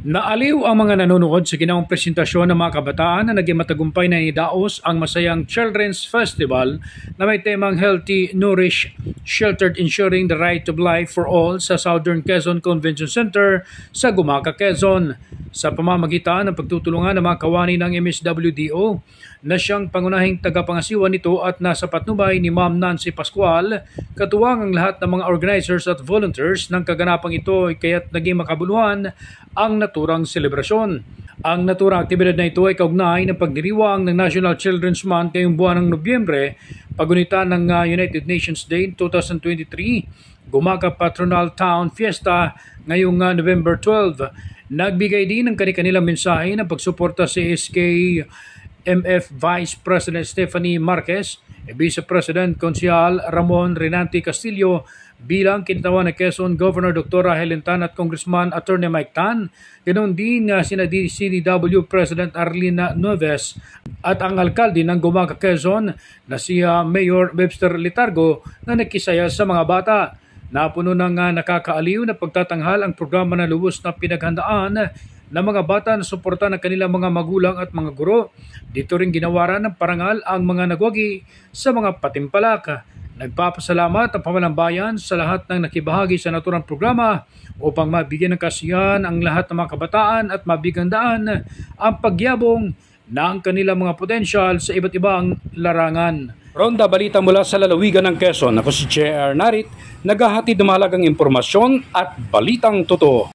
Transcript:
Naaliw ang mga nanonood sa ginawang presentasyon ng mga kabataan na naging matagumpay na idaos ang masayang Children's Festival na may temang Healthy, Nourished, Sheltered, Ensuring the Right of Life for All sa Southern Quezon Convention Center sa Gumaca, Quezon. Sa pamamagitan ng pagtutulungan ng mga kawani ng MSWDO na siyang pangunahing tagapangasiwa nito at nasa patnubay ni Ma'am Nancy Pascual, katuwang ang lahat ng mga organizers at volunteers ng kaganapang ito kaya't naging makabuluhan ang naturang selebrasyon. Ang naturang aktibidad na ito ay kaugnay ng pagdiriwang ng National Children's Month ngayong buwan ng Nobyembre, pagunita ng United Nations Day 2023, Gumaca Patronal Town Fiesta ngayong November 12. Nagbigay din ng kanilang mensahe ng pagsuporta sa SKMF Vice President Stephanie Marquez, Vice President Konsehal Ramon Renante Castillo, bilang kinatawan ng Quezon Governor Dr. Helen Tan at Congressman Attorney Mike Tan, ganoon din sina CDW President Arlina Nueves at ang alkalde ng Gumaca, Quezon na si Mayor Webster Letargo na nakisaya sa mga bata. Napuno ng nakakaaliw na pagtatanghal ang programa na lubos na pinaghandaan ng mga bata na suporta ng kanilang mga magulang at mga guro. Dito rin ginawaran ng parangal ang mga nagwagi sa mga patimpalak. Nagpapasalamat ang pamalang bayan sa lahat ng nakibahagi sa naturang programa upang mabigyan ng kasiyahan ang lahat ng mga kabataan at mabigandaan ang pagyabong ng kanilang mga potensyal sa iba't ibang larangan. Ronda balita mula sa lalawigan ng Quezon. Ako si J.R. Narit, naghahatid ng mahalagang impormasyon at balitang totoo.